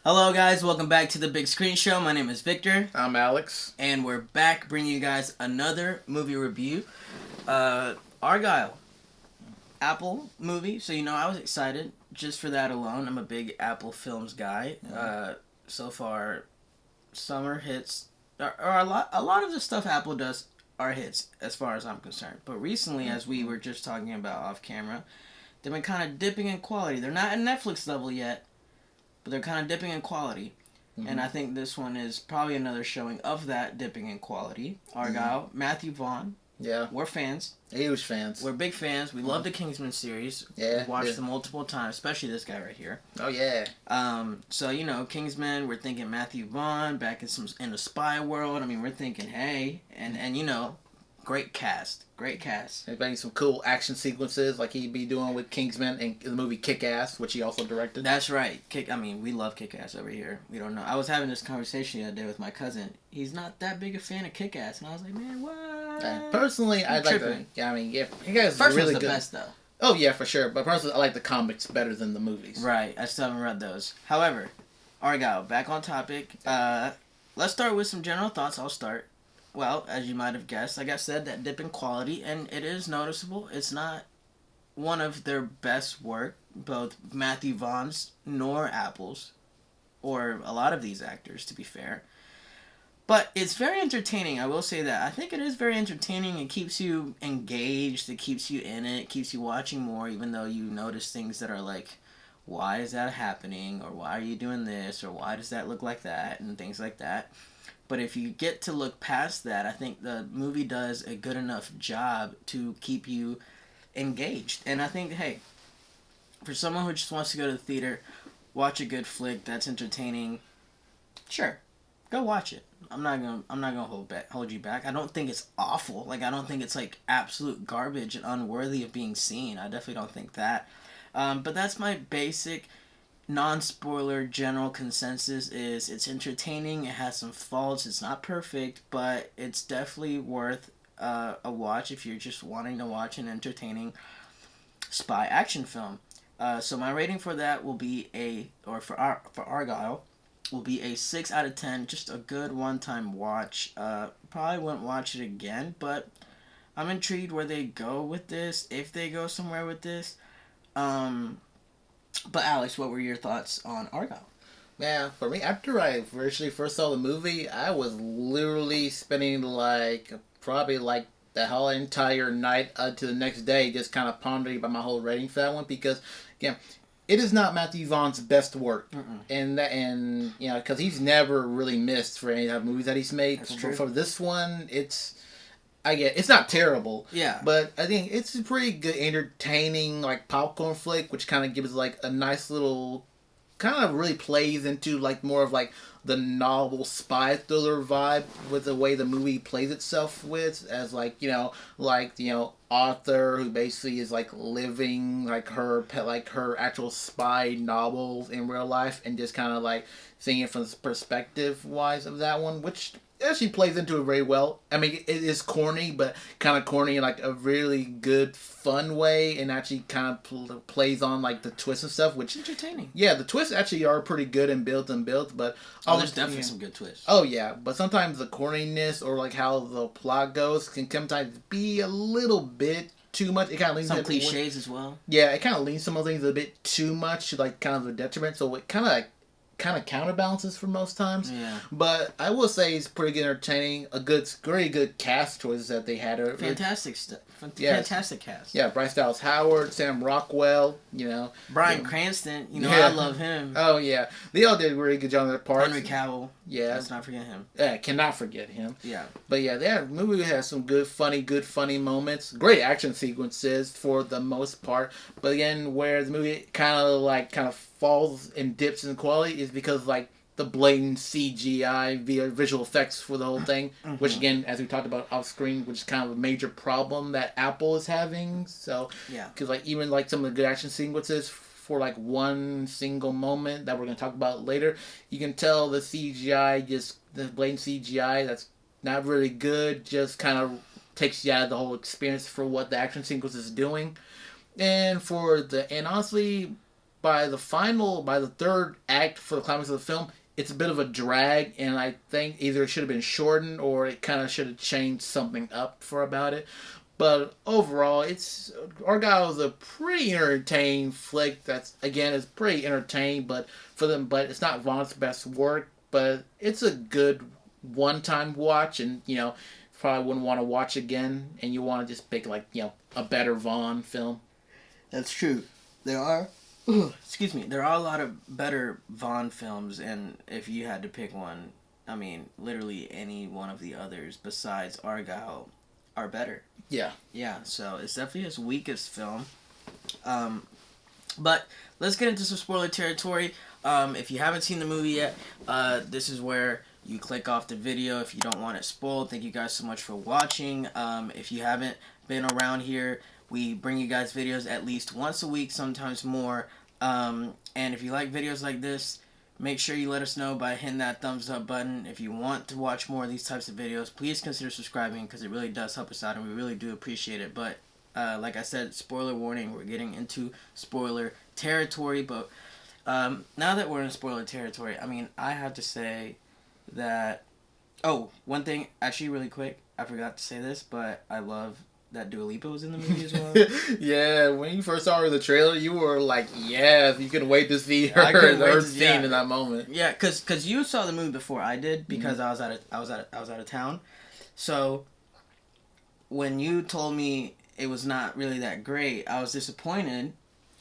Hello, guys. Welcome back to the Big Screen Show. My name is Victor, I'm Alex. and we're back bringing you guys another movie review. Argylle, Apple movie. So I was excited just for that alone. I'm a big Apple Films guy. So far, summer hits are a lot of the stuff Apple does are hits as far as I'm concerned. But recently, as we were just talking about off camera, they've been kind of dipping in quality. They're not at Netflix level yet, but they're kind of dipping in quality. And I think this one is probably another showing of that dipping in quality. Argylle, Matthew Vaughn. Yeah. We're fans. Huge fans. We're big fans. We love the Kingsman series. Yeah. We've watched them multiple times, especially this guy right here. Oh, yeah. So, Kingsman, we're thinking Matthew Vaughn back in the spy world. I mean, we're thinking, hey, and great cast. Great cast. He's making some cool action sequences like he'd be doing with Kingsman in the movie Kick-Ass, which he also directed. That's right. We love Kick-Ass over here. We don't know. I was having this conversation the other day with my cousin. He's not that big a fan of Kick-Ass. And I was like, man, what? Personally, I'd like to... Yeah, Kick-Ass is First really one's the good. best, though. Oh, yeah, for sure. But personally, I like the comics better than the movies. Right. I still haven't read those. However, Argylle, back on topic. Let's start with some general thoughts. I'll start. Well, as you might have guessed, like I said, that dip in quality, and it is noticeable. It's not one of their best work, both Matthew Vaughn's nor Apple's, or a lot of these actors, to be fair. But it's very entertaining, I will say that. I think it is very entertaining. It keeps you engaged, it keeps you in it, keeps you watching more, even though you notice things that are like, why is that happening, or why are you doing this, or why does that look like that, and things like that. But if you get to look past that, I think the movie does a good enough job to keep you engaged. And I think, hey, for someone who just wants to go to the theater, watch a good flick that's entertaining, sure, go watch it. I'm not gonna hold you back. I don't think it's awful. Like, I don't think it's like absolute garbage and unworthy of being seen. I definitely don't think that. But that's my basic non-spoiler general consensus is it's entertaining. It has some faults. It's not perfect, but it's definitely worth a watch if you're just wanting to watch an entertaining spy action film. So my rating for that will be for Argylle will be a 6 out of 10. Just a good one-time watch. Probably wouldn't watch it again, but I'm intrigued where they go with this, if they go somewhere with this. But Alex, what were your thoughts on Argylle? Yeah, for me, after I virtually first saw the movie, I was literally spending probably the whole entire night to the next day just kind of pondering about my whole rating for that one because, again, it is not Matthew Vaughn's best work. And because he's never really missed for any of the movies that he's made. That's true. For this one, it's not terrible. Yeah. But I think it's a pretty good, entertaining, popcorn flick, which kind of gives, a nice little... kind of really plays into, more of, the novel spy thriller vibe with the way the movie plays itself with, as, author who basically is, living, her actual spy novels in real life and just kind of, seeing it from the perspective-wise of that one, which... actually plays into it very well. I mean, it is corny, but kind of corny in a really good, fun way, and actually kind of plays on the twists and stuff, which entertaining. Yeah, the twists actually are pretty good and built, but there's definitely some good twists. Oh yeah, but sometimes the corniness or how the plot goes can sometimes be a little bit too much. It kind of leans some cliches as well. Yeah, it kind of leans some of things a bit too much, kind of a detriment. So it kind of counterbalances for most times. Yeah. But I will say it's pretty good, entertaining. Very good cast choices that they had. Fantastic stuff. Fantastic cast. Yeah, Bryce Dallas Howard, Sam Rockwell, Bryan Cranston, I love him. Oh, yeah. They all did a really good job on their parts. Henry Cavil. Yeah. Let's not forget him. Yeah, cannot forget him. Yeah. But yeah, the movie has some good funny moments. Great action sequences for the most part. But again, where the movie kind of falls and dips in quality is because the blatant CGI via visual effects for the whole thing, which again, as we talked about off screen, which is kind of a major problem that Apple is having. So yeah, because even some of the good action sequences for one single moment that we're going to talk about later, you can tell the blatant CGI that's not really good, just kind of takes you out of the whole experience for what the action sequence is doing. And honestly, by the third act for the climax of the film, it's a bit of a drag, and I think either it should have been shortened or it kind of should have changed something up for about it. But overall, Argylle is a pretty entertaining flick. That's again, it's pretty entertaining, but it's not Vaughn's best work. But it's a good one-time watch, and probably wouldn't want to watch again. And you want to just pick a better Vaughn film. That's true. There are, excuse me, there are a lot of better Vaughn films, and if you had to pick one, I mean, literally any one of the others besides Argylle are better. Yeah. Yeah, so it's definitely his weakest film. But let's get into some spoiler territory. If you haven't seen the movie yet, this is where you click off the video if you don't want it spoiled. Thank you guys so much for watching. If you haven't been around here, we bring you guys videos at least once a week, sometimes more. And if you like videos like this, make sure you let us know by hitting that thumbs up button. If you want to watch more of these types of videos, please consider subscribing because it really does help us out and we really do appreciate it. But like I said, spoiler warning, we're getting into spoiler territory. But now that we're in spoiler territory, I mean, I have to say that... Oh, one thing, actually really quick, I forgot to say this, but I love that Dua Lipa was in the movie as well. Yeah, when you first saw her in the trailer, you were like, "Yeah, you couldn't wait to see her scene in that moment." Yeah, cause you saw the movie before I did because I was out of town. So when you told me it was not really that great, I was disappointed.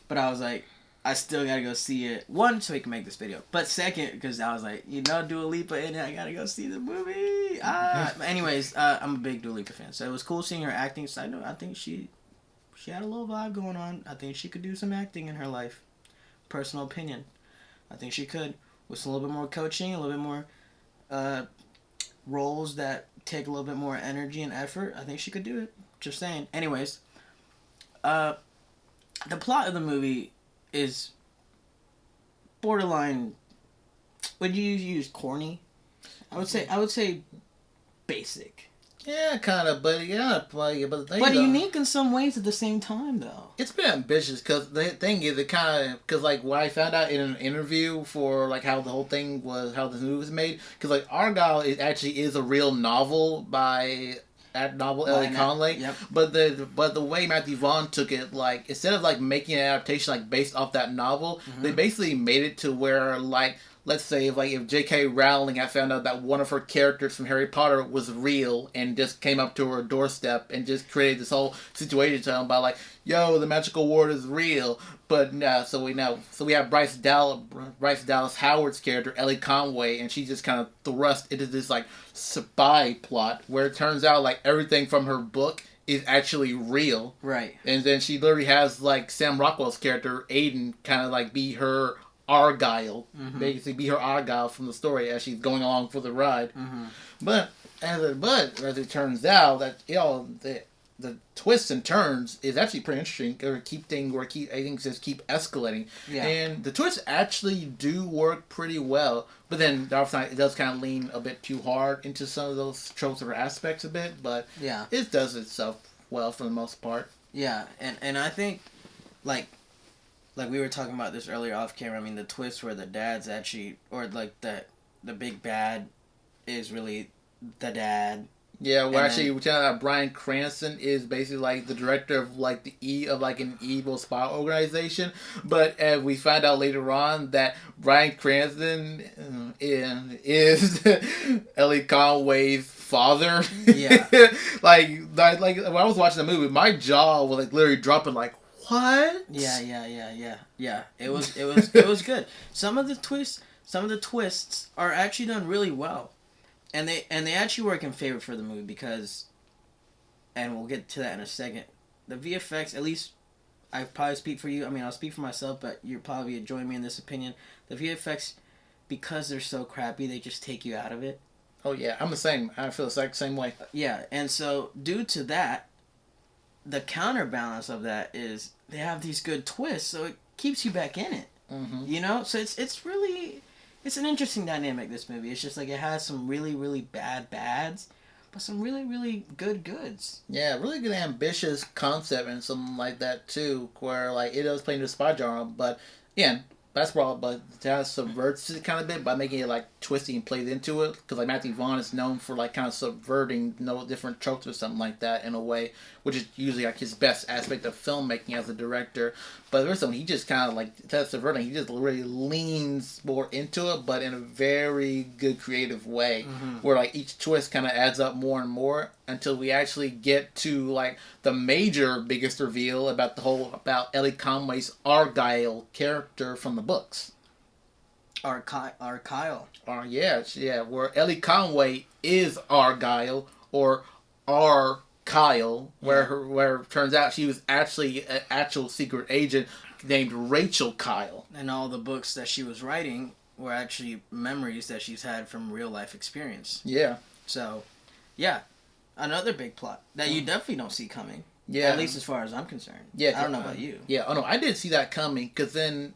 But I was like, I still gotta go see it. One, so we can make this video. But second, because I was like, Dua Lipa in it, I gotta go see the movie. Anyways, I'm a big Dua Lipa fan, so it was cool seeing her acting. So I think she had a little vibe going on. I think she could do some acting in her life. Personal opinion. I think she could with a little bit more coaching, a little bit more roles that take a little bit more energy and effort. I think she could do it. Just saying. Anyways, the plot of the movie is borderline. Would you use corny? I would say basic. Yeah, kind of, but but unique in some ways at the same time, though. It's been ambitious because the thing is, what I found out in an interview for how the whole thing was, how the movie was made, because Argylle is a real novel by that novel Ellie Conley. Yep. But the way Matthew Vaughn took it, instead of making an adaptation based off that novel, they basically made it to where let's say if J.K. Rowling had found out that one of her characters from Harry Potter was real and just came up to her doorstep and just created this whole situation to them by yo, the magical ward is real. But so we have Bryce Dallas Howard's character, Ellie Conway, and she's just kind of thrust into this spy plot where it turns out everything from her book is actually real. Right. And then she literally has Sam Rockwell's character, Aiden, kind of be her Argylle, basically be her Argylle from the story as she's going along for the ride. But as it turns out that the twists and turns is actually pretty interesting. I think just keep escalating. Yeah. And the twists actually do work pretty well. But then it does kind of lean a bit too hard into some of those tropes or aspects a bit. But yeah, it does itself well for the most part. Yeah, and I think like we were talking about this earlier off camera. I mean, the twist where the dad's actually, or the big bad is really the dad. Yeah, well, actually, we found out Bryan Cranston is basically the director of an evil spy organization. But we find out later on that Bryan Cranston is Ellie Conway's father. Yeah. When I was watching the movie, my jaw was literally dropping. What? Yeah. It was good. Some of the twists are actually done really well. And they actually work in favor for the movie because, and we'll get to that in a second, the VFX, at least I probably speak for you, I mean I'll speak for myself, but you'll probably join me in this opinion, the VFX, because they're so crappy, they just take you out of it. Oh yeah, I'm the same. I feel the same way. Yeah, and so due to that, the counterbalance of that is they have these good twists, so it keeps you back in it. So it's really... It's an interesting dynamic, this movie. It's just it has some really, really bad bads, but some really, really good goods. Yeah, really good ambitious concept and something like that, too, where, it does play into the spy genre, but Yeah, that's probably, but that subverts it kind of bit by making it like twisty and plays into it. Because like Matthew Vaughn is known for like kind of subverting different tropes or something like that in a way, which is usually like his best aspect of filmmaking as a director. But there's something he just kind of like instead of subverting, he just really leans more into it, but in a very good creative way, where like each twist kind of adds up more and more until we actually get to like the major biggest reveal about about Ellie Conway's Argylle character from the books. Kyle. Yeah, where Ellie Conway is Argylle or Kyle, where it turns out she was actually an actual secret agent named Rachel Kyle. And all the books that she was writing were actually memories that she's had from real life experience. Yeah. So, yeah, another big plot that you definitely don't see coming. Yeah. At least as far as I'm concerned. Yeah. I don't know about you. Yeah. Oh no, I did see that coming because then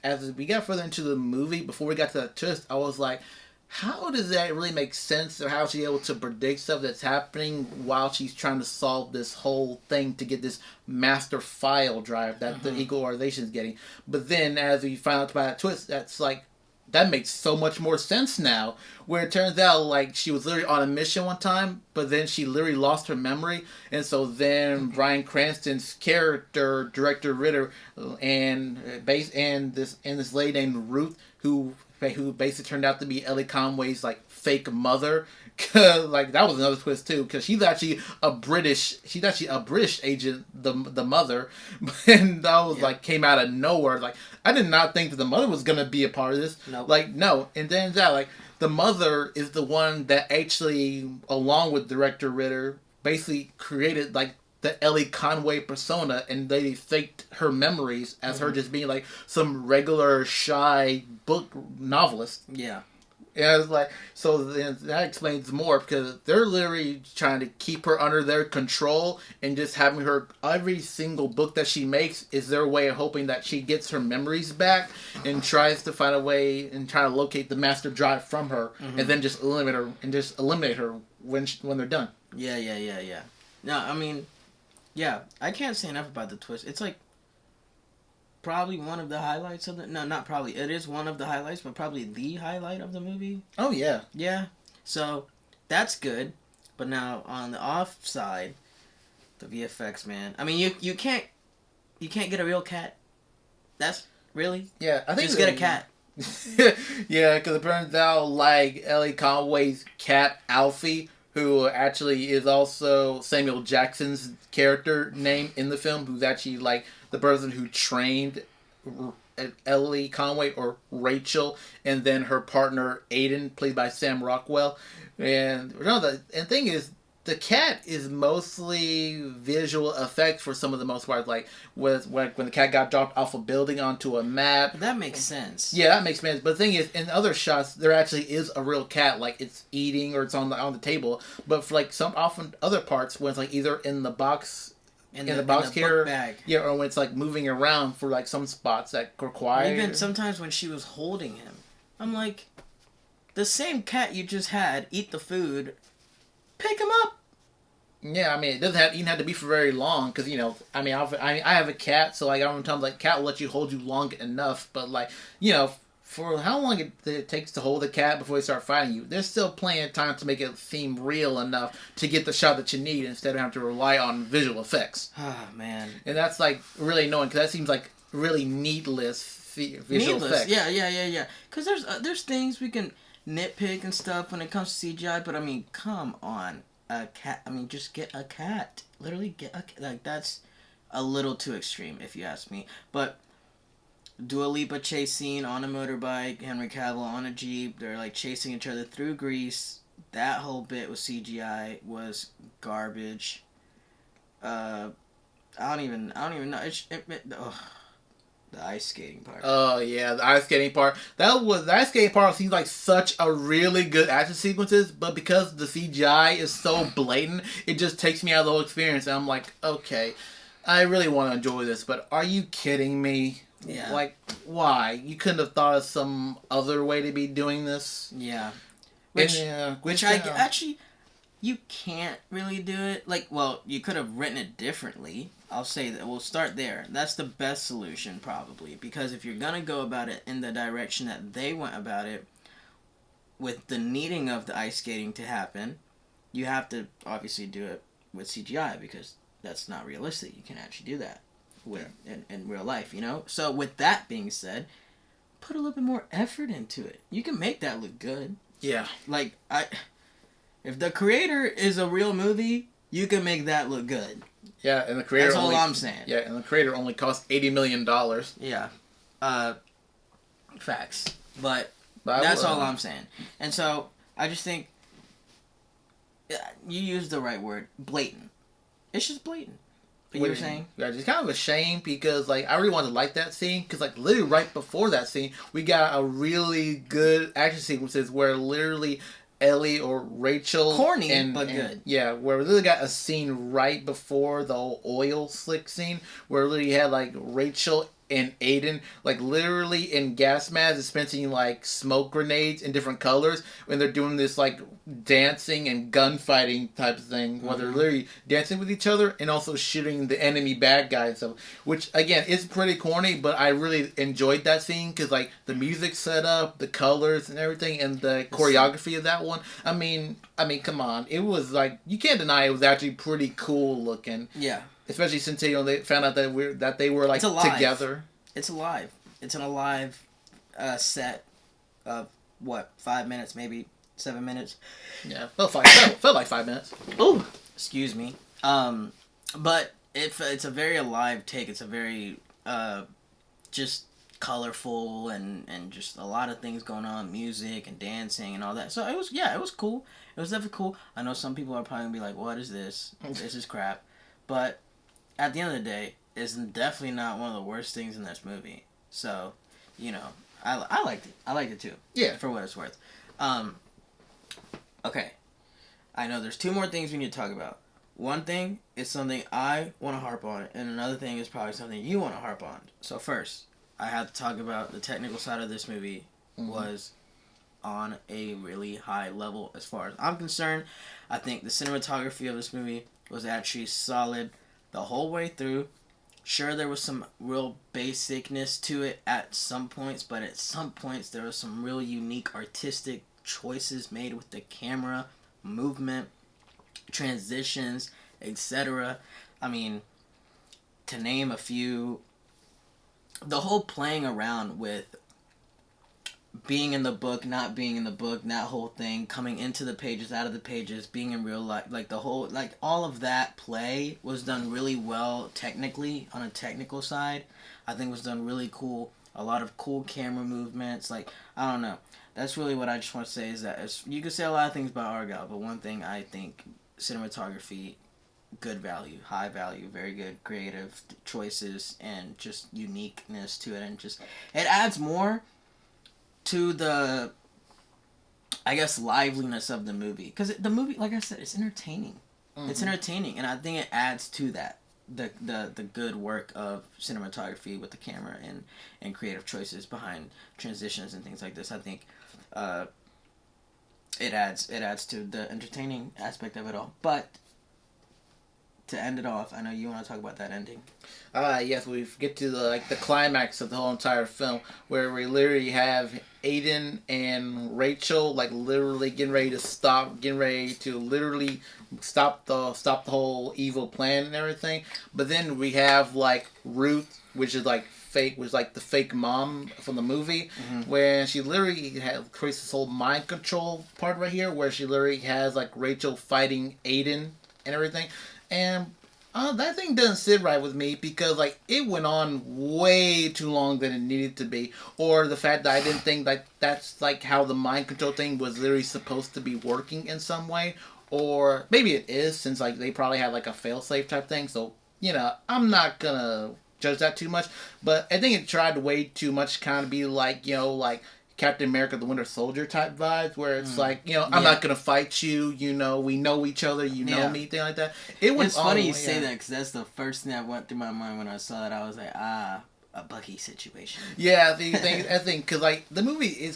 as we got further into the movie, before we got to that twist, I was like, how does that really make sense, or how is she able to predict stuff that's happening while she's trying to solve this whole thing to get this master file drive that the Eagle organization is getting? But then, as we find out about that twist, that's like, that makes so much more sense now. Where it turns out, like, she was literally on a mission one time, but then she literally lost her memory, and so then Bryan Cranston's character, Director Ritter, and this lady named Ruth, who basically turned out to be Ellie Conway's like fake mother. Like that was another twist too, because she's actually a British agent, the mother, and that was like came out of nowhere. Like I did not think that the mother was gonna be a part of this. Nope. Like no, and then that like the mother is the one that actually, along with Director Ritter, basically created like the Ellie Conway persona, and they faked her memories as her just being like some regular shy book novelist. Yeah. And I was like, so then that explains more, because they're literally trying to keep her under their control and just having her, every single book that she makes is their way of hoping that she gets her memories back and tries to find a way and try to locate the master drive from her, and then just eliminate her when they're done. Yeah. No, I mean, yeah, I can't say enough about the twist. It's like probably one of the highlights of the... No, not probably. It is one of the highlights, but probably the highlight of the movie. Oh, yeah. Yeah. So, that's good. But now, on the off side, the VFX, man. I mean, you can't get a real cat. That's... Really? Yeah, I think... Just get a cat. Yeah, because it turns out, like, Ellie Conway's cat, Alfie, who actually is also Samuel Jackson's character name in the film, who's actually, like, the person who trained Ellie Conway, or Rachel, and then her partner Aiden, played by Sam Rockwell. And the thing is, the cat is mostly visual effects for some of the most part, like when the cat got dropped off a building onto a map. But that makes sense. Yeah, that makes sense. But the thing is, in other shots, there actually is a real cat, like it's eating or it's on the table. But for like some often other parts, when it's like either in the box. In the box here, bag. Yeah, or when it's like moving around for like some spots that require. Even sometimes when she was holding him, I'm like, the same cat you just had eat the food, pick him up. Yeah, I mean, it doesn't even have to be for very long, because I mean, I have a cat, so like sometimes like cat will let you hold you long enough, but like for how long it takes to hold a cat before they start fighting you, there's still plenty of time to make it seem real enough to get the shot that you need instead of having to rely on visual effects. Oh, man. And that's, like, really annoying, because that seems like really needless visual effects. Yeah. Because there's things we can nitpick and stuff when it comes to CGI, but, I mean, come on. A cat. I mean, just get a cat. Literally get a cat. Like, that's a little too extreme, if you ask me. But... Dua Lipa chase scene on a motorbike, Henry Cavill on a Jeep, they're like chasing each other through Greece. That whole bit with CGI was garbage. I don't even know. The ice skating part. Oh yeah, the ice skating part. The ice skating part seems like such a really good action sequences, but because the CGI is so blatant, it just takes me out of the whole experience. And I'm like, okay, I really want to enjoy this, but are you kidding me? Yeah. Like, why? You couldn't have thought of some other way to be doing this? Yeah. Actually, you can't really do it. Like, well, you could have written it differently, I'll say that we'll start there. That's the best solution probably, because if you're gonna go about it in the direction that they went about it, with the needing of the ice skating to happen, you have to obviously do it with CGI because that's not realistic. You can actually do that in real life, you know? So with that being said, put a little bit more effort into it. You can make that look good. Yeah. Like, if the creator is a real movie, you can make that look good. Yeah, and the creator That's all I'm saying. Yeah, and the creator only cost $80 million. Yeah. Facts. But that's all I'm saying. And so, I just think, you used the right word, blatant. It's just blatant. But you were saying? Yeah, it's kind of a shame because, like, I really wanted to like that scene because, like, literally right before that scene, we got a really good action sequences where literally Ellie or Rachel... Corny, but good. Yeah, where we literally got a scene right before the whole oil slick scene where literally you had, like, Rachel and Aiden, like, literally in gas masks dispensing, like, smoke grenades in different colors when they're doing this, like, dancing and gunfighting type of thing where they're literally dancing with each other and also shooting the enemy bad guy and stuff, which, again, is pretty corny, but I really enjoyed that scene because, like, the music set up, the colors and everything, and the choreography of that one. I mean, come on. It was, like, you can't deny it was actually pretty cool looking. Yeah. Especially since they found out that they were like together. It's alive. It's an alive set of what, 5 minutes, maybe 7 minutes. Yeah, felt like 5 minutes. Oh, excuse me. But it's a very alive take. It's a very just colorful and just a lot of things going on, music and dancing and all that. So it was cool. It was definitely cool. I know some people are probably gonna be like, "What is this? This is crap," but at the end of the day, it's definitely not one of the worst things in this movie. So, you know, I liked it. I liked it too. Yeah. For what it's worth. Okay. I know there's 2 more things we need to talk about. One thing is something I want to harp on, and another thing is probably something you want to harp on. So first, I have to talk about the technical side of this movie was on a really high level as far as I'm concerned. I think the cinematography of this movie was actually solid the whole way through. Sure, there was some real basicness to it at some points, but at some points there was some real unique artistic choices made with the camera, movement, transitions, etc. I mean, to name a few, the whole playing around with being in the book, not being in the book, that whole thing, coming into the pages, out of the pages, being in real life, like the whole, like all of that play was done really well technically, on a technical side. I think was done really cool. A lot of cool camera movements, like, I don't know. That's really what I just want to say is that you can say a lot of things about Argylle, but one thing I think, cinematography, good value, high value, very good creative choices, and just uniqueness to it, and just, it adds more to the, I guess, liveliness of the movie. Because the movie, like I said, it's entertaining. It's entertaining, and I think it adds to that. The good work of cinematography with the camera and creative choices behind transitions and things like this. I think it adds to the entertaining aspect of it all. But to end it off, I know you want to talk about that ending. Yes, we get to the climax of the whole entire film, where we literally have Aiden and Rachel literally getting ready to literally stop the whole evil plan and everything. But then we have Ruth, which is fake, was the fake mom from the movie, where she literally creates this whole mind control part right here, where she literally has Rachel fighting Aiden and everything. And that thing doesn't sit right with me because it went on way too long than it needed to be, or the fact that I didn't think that's how the mind control thing was literally supposed to be working in some way, or maybe it is since they probably had a failsafe type thing. So I'm not gonna judge that too much, but I think it tried way too much, kind of be Captain America the Winter Soldier type vibes, where it's I'm not gonna fight you, we know each other, know me, thing like that. It's funny you say that, because that's the first thing that went through my mind when I saw that. I was like, a Bucky situation. Yeah, I think because the movie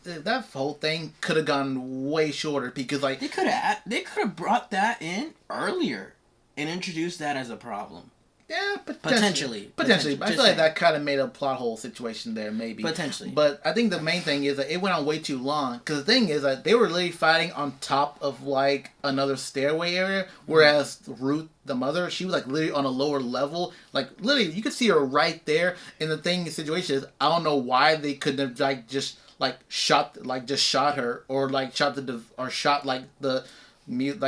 that whole thing could have gone way shorter, because they could have brought that in earlier. and introduce that as a problem. Yeah, Potentially. Potentially. But I Just feel like saying. that kind of made a plot hole situation there, maybe. Potentially. But I think the main thing is that it went on way too long. Because the thing is that they were literally fighting on top of, like, another stairway area. Whereas Ruth, the mother, she was, like, literally on a lower level. Like, literally, you could see her right there. And the thing, the situation is, I don't know why they couldn't have, like, just, like, shot her. Or, like, shot the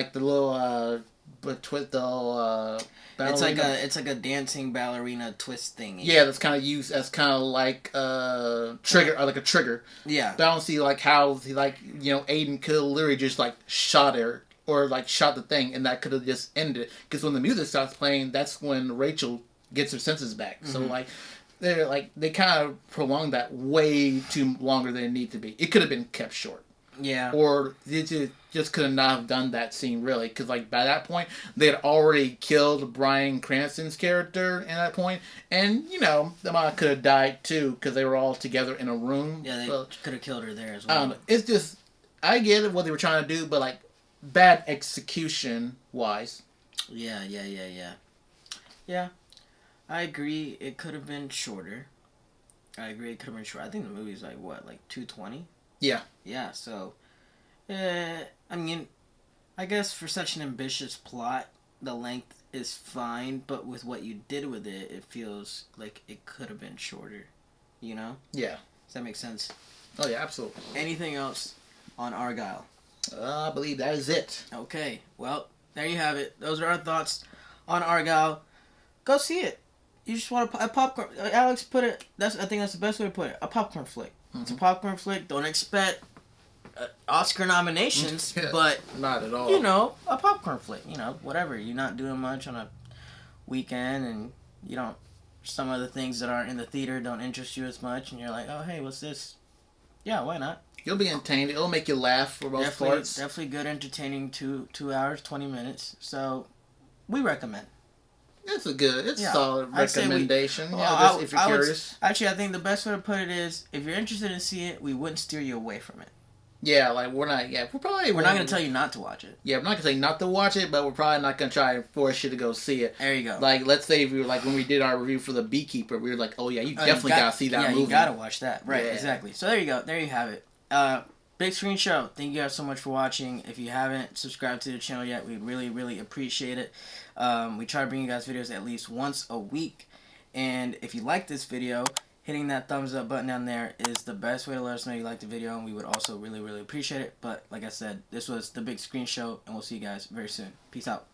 little, but twist the, ballerina. It's like a dancing ballerina twist thing. Yeah, that's kind of used as kind of like trigger, or like a trigger. Yeah. But I don't see like how he Aiden could literally just like shot her or like shot the thing, and that could have just ended it. Because when the music starts playing, that's when Rachel gets her senses back. Mm-hmm. So like they kind of prolonged that way too longer than it needed to be. It could have been kept short. Yeah. Or they just could not have done that scene, really. Because, like, by that point, they had already killed Bryan Cranston's character at that point. And, the mom could have died, too, because they were all together in a room. Yeah, they could have killed her there as well. It's just, I get it, what they were trying to do, but, like, bad execution-wise. Yeah. Yeah, I agree it could have been shorter. I think the movie's, like, what, like 220? Yeah. Yeah, so, I mean, I guess for such an ambitious plot, the length is fine, but with what you did with it, it feels like it could have been shorter, Yeah. Does that make sense? Oh, yeah, absolutely. Anything else on Argylle? I believe that is it. Okay, well, there you have it. Those are our thoughts on Argylle. Go see it. You just want a popcorn. Alex put it, I think that's the best way to put it, a popcorn flick. It's a popcorn flick. Don't expect Oscar nominations, yeah, but not at all. A popcorn flick. Whatever. You're not doing much on a weekend, and some of the things that aren't in the theater don't interest you as much, and you're like, oh hey, what's this? Yeah, why not? You'll be entertained. It'll make you laugh for most parts. Definitely good, entertaining 2 hours 20 minutes. So we recommend. It's a solid recommendation. If you're curious. I think the best way to put it is, if you're interested in seeing it, we wouldn't steer you away from it. Yeah, like we're not going to tell you not to watch it. Yeah, we're not going to tell you not to watch it, but we're probably not going to try and force you to go see it. There you go. Like, let's say if we were like, when we did our review for The Beekeeper, we were like, oh yeah, you definitely got to see that movie. Yeah, you got to watch that. Right, exactly. So there you go. There you have it. Big Screen Show. Thank you guys so much for watching. If you haven't subscribed to the channel yet, we'd really, really appreciate it. We try to bring you guys videos at least once a week. And if you like this video, hitting that thumbs up button down there is the best way to let us know you like the video. And we would also really, really appreciate it. But like I said, this was the Big Screen Show, and we'll see you guys very soon. Peace out.